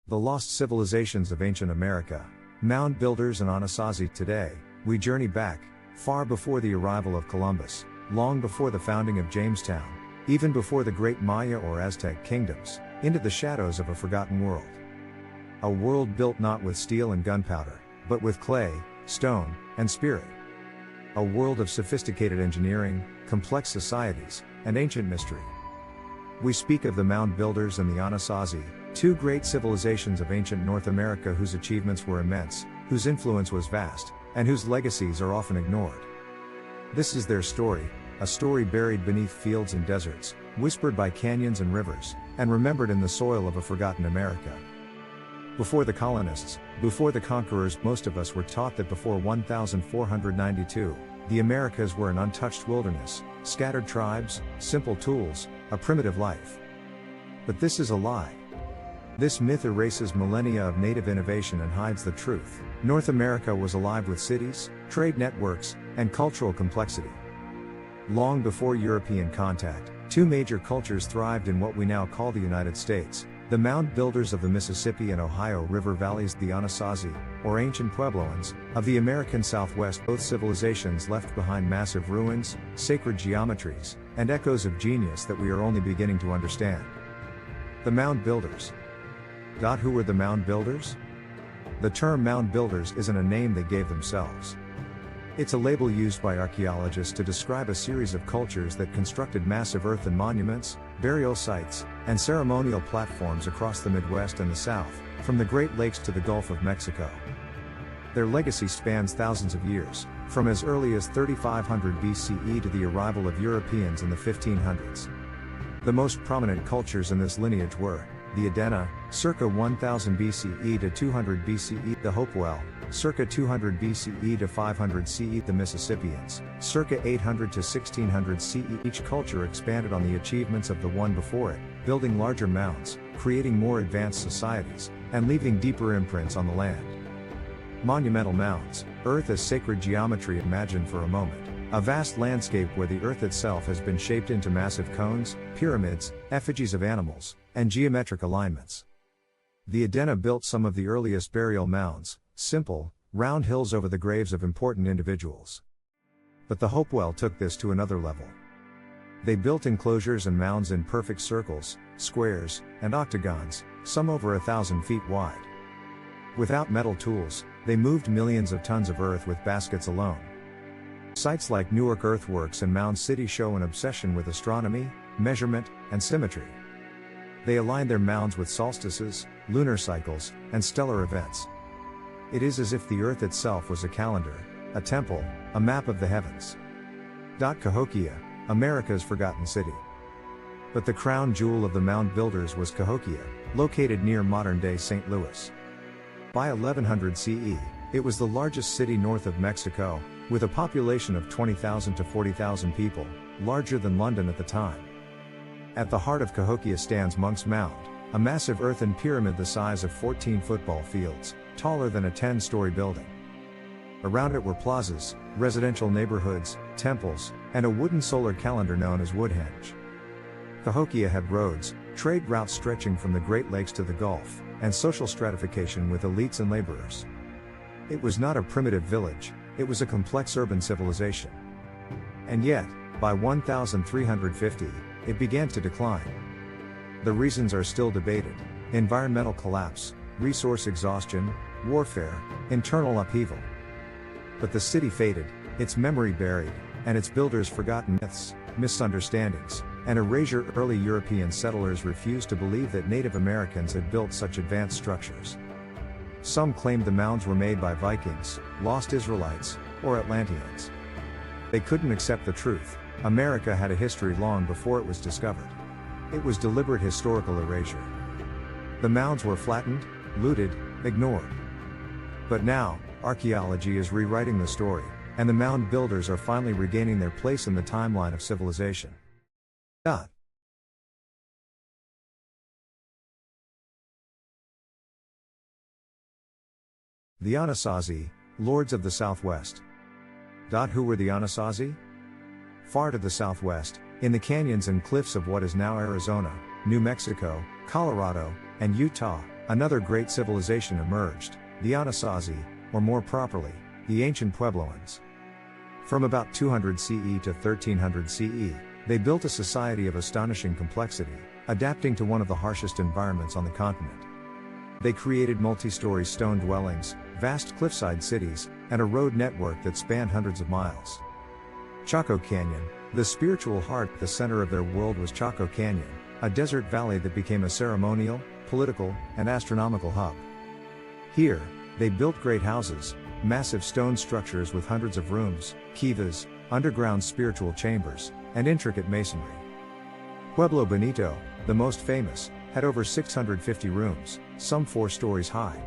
The lost civilizations of ancient America, mound builders and Anasazi. Today, we journey back, far before the arrival of Columbus, long before the founding of Jamestown, even before the great Maya or Aztec kingdoms, into the shadows of a forgotten world. A world built not with steel and gunpowder, but with clay, stone, and spirit. A world of sophisticated engineering, complex societies, and ancient mystery. We speak of the mound builders and the Anasazi, two great civilizations of ancient North America whose achievements were immense, whose influence was vast, and whose legacies are often ignored. This is their story, a story buried beneath fields and deserts, whispered by canyons and rivers, and remembered in the soil of a forgotten America. Before the colonists, before the conquerors, most of us were taught that before 1492, the Americas were an untouched wilderness, scattered tribes, simple tools, a primitive life. But this is a lie. This myth erases millennia of native innovation and hides the truth. North America was alive with cities, trade networks, and cultural complexity. Long before European contact, two major cultures thrived in what we now call the United States: the mound builders of the Mississippi and Ohio River valleys, the Anasazi, or ancient Puebloans, of the American Southwest. Both civilizations left behind massive ruins, sacred geometries, and echoes of genius that we are only beginning to understand. The mound builders. Who were the mound builders? The term mound builders isn't a name they gave themselves. It's a label used by archaeologists to describe a series of cultures that constructed massive earthen monuments, burial sites, and ceremonial platforms across the Midwest and the South, from the Great Lakes to the Gulf of Mexico. Their legacy spans thousands of years, from as early as 3500 BCE to the arrival of Europeans in the 1500s. The most prominent cultures in this lineage were the Adena, circa 1000 BCE to 200 BCE, the Hopewell, circa 200 BCE to 500 CE, the Mississippians, circa 800 to 1600 CE. Each culture expanded on the achievements of the one before it, building larger mounds, creating more advanced societies, and leaving deeper imprints on the land. Monumental mounds, earth as sacred geometry. Imagine for a moment a vast landscape where the earth itself has been shaped into massive cones, pyramids, effigies of animals, and geometric alignments. The Adena built some of the earliest burial mounds, simple, round hills over the graves of important individuals. But the Hopewell took this to another level. They built enclosures and mounds in perfect circles, squares, and octagons, some over 1,000 feet wide. Without metal tools, they moved millions of tons of earth with baskets alone. Sites like Newark earthworks and Mound City show an obsession with astronomy, measurement, and symmetry. They aligned their mounds with solstices, lunar cycles, and stellar events. It is as if the earth itself was a calendar, a temple, a map of the heavens. Cahokia, America's forgotten city. But the crown jewel of the mound builders was Cahokia, located near modern-day St. Louis. By 1100 CE, it was the largest city north of Mexico, with a population of 20,000 to 40,000 people, larger than London at the time. At the heart of Cahokia stands Monk's Mound, a massive earthen pyramid the size of 14 football fields, taller than a 10-story building. Around it were plazas, residential neighborhoods, temples, and a wooden solar calendar known as Woodhenge. Cahokia had roads, trade routes stretching from the Great Lakes to the Gulf, and social stratification with elites and laborers. It was not a primitive village, it was a complex urban civilization. And yet, by 1350, it began to decline. The reasons are still debated: environmental collapse, resource exhaustion, warfare, internal upheaval. But the city faded, its memory buried, and its builders forgotten. Myths, misunderstandings, and erasure. Early European settlers refused to believe that Native Americans had built such advanced structures. Some claimed the mounds were made by Vikings, lost Israelites, or Atlanteans. They couldn't accept the truth: America had a history long before it was discovered. It was deliberate historical erasure. The mounds were flattened, looted, ignored. But now, archaeology is rewriting the story, and the mound builders are finally regaining their place in the timeline of civilization. The Anasazi, lords of the Southwest. Who were the Anasazi? Far to the southwest, in the canyons and cliffs of what is now Arizona, New Mexico, Colorado, and Utah, Another great civilization emerged, the Anasazi, or more properly, the ancient Puebloans. From about 200 CE to 1300 CE, they built a society of astonishing complexity, adapting to one of the harshest environments on the continent. They created multi-story stone dwellings, vast cliffside cities, and a road network that spanned hundreds of miles. Chaco Canyon, the spiritual heart at the center of their world, was Chaco Canyon, a desert valley that became a ceremonial, political, and astronomical hub. Here, they built great houses, massive stone structures with hundreds of rooms, kivas, underground spiritual chambers, and intricate masonry. Pueblo Bonito, the most famous, had over 650 rooms, some 4 stories high.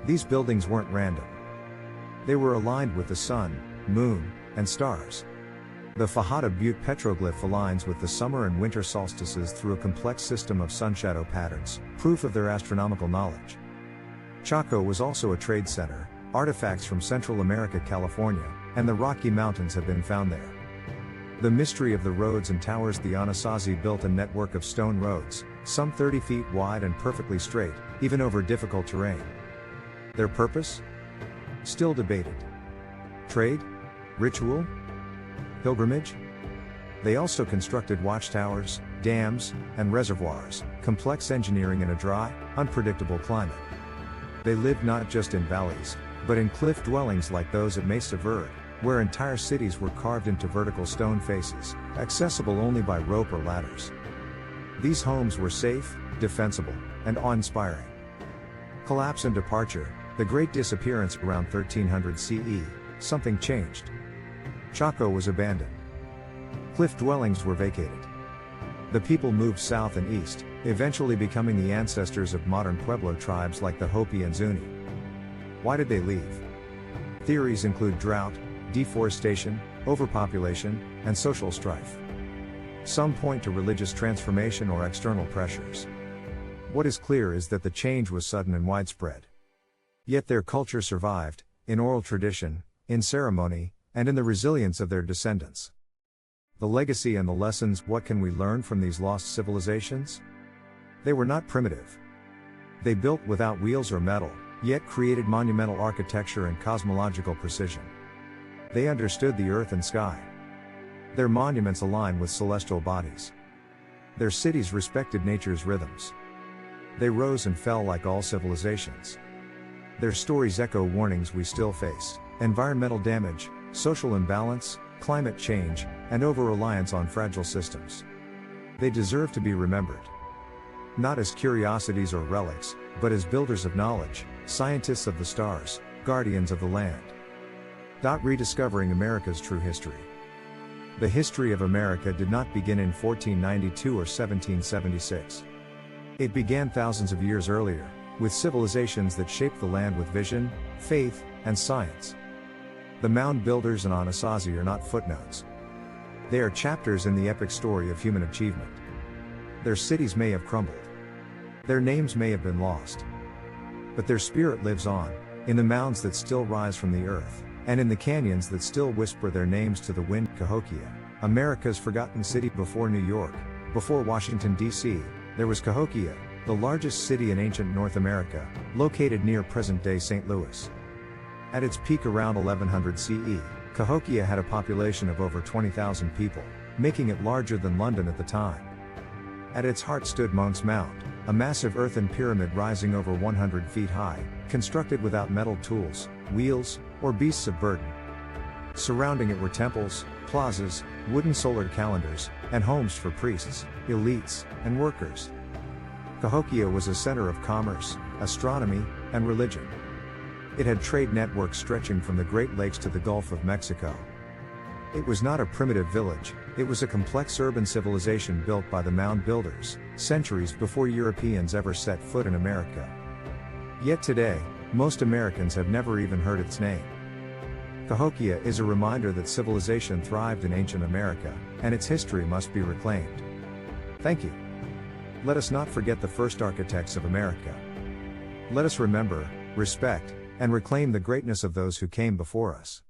These buildings weren't random. They were aligned with the sun, moon, and stars. The Fajada Butte petroglyph aligns with the summer and winter solstices through a complex system of sun-shadow patterns, proof of their astronomical knowledge. Chaco was also a trade center. Artifacts from Central America, California, and the Rocky Mountains have been found there. The mystery of the roads and towers. The Anasazi built a network of stone roads, some 30 feet wide and perfectly straight, even over difficult terrain. Their purpose? Still debated. Trade? Ritual? Pilgrimage? They also constructed watchtowers, dams, and reservoirs, complex engineering in a dry, unpredictable climate. They lived not just in valleys, but in cliff dwellings like those at Mesa Verde, where entire cities were carved into vertical stone faces, accessible only by rope or ladders. These homes were safe, defensible, and awe-inspiring. Collapse and departure. The Great Disappearance. Around 1300 CE, something changed. Chaco was abandoned. Cliff dwellings were vacated. The people moved south and east, eventually becoming the ancestors of modern Pueblo tribes like the Hopi and Zuni. Why did they leave? Theories include drought, deforestation, overpopulation, and social strife. Some point to religious transformation or external pressures. What is clear is that the change was sudden and widespread. Yet their culture survived, in oral tradition, in ceremony, and in the resilience of their descendants. The legacy and the lessons. What can we learn from these lost civilizations? They were not primitive. They built without wheels or metal, yet created monumental architecture and cosmological precision. They understood the earth and sky. Their monuments align with celestial bodies. Their cities respected nature's rhythms. They rose and fell like all civilizations. Their stories echo warnings we still face: environmental damage, social imbalance, climate change, and over-reliance on fragile systems. They deserve to be remembered. Not as curiosities or relics, but as builders of knowledge, scientists of the stars, guardians of the land. Rediscovering America's true history. The history of America did not begin in 1492 or 1776. It began thousands of years earlier, with civilizations that shaped the land with vision, faith, and science. The mound builders and Anasazi are not footnotes. They are chapters in the epic story of human achievement. Their cities may have crumbled. Their names may have been lost. But their spirit lives on, in the mounds that still rise from the earth, and in the canyons that still whisper their names to the wind. Cahokia, America's forgotten city. Before New York, before Washington, D.C., there was Cahokia, the largest city in ancient North America, located near present-day St. Louis. At its peak around 1100 CE, Cahokia had a population of over 20,000 people, making it larger than London at the time. At its heart stood Monk's Mound, a massive earthen pyramid rising over 100 feet high, constructed without metal tools, wheels, or beasts of burden. Surrounding it were temples, plazas, wooden solar calendars, and homes for priests, elites, and workers. Cahokia was a center of commerce, astronomy, and religion. It had trade networks stretching from the Great Lakes to the Gulf of Mexico. It was not a primitive village, it was a complex urban civilization built by the mound builders, centuries before Europeans ever set foot in America. Yet today, most Americans have never even heard its name. Cahokia is a reminder that civilization thrived in ancient America, and its history must be reclaimed. Thank you. Let us not forget the first architects of America. Let us remember, respect, and reclaim the greatness of those who came before us.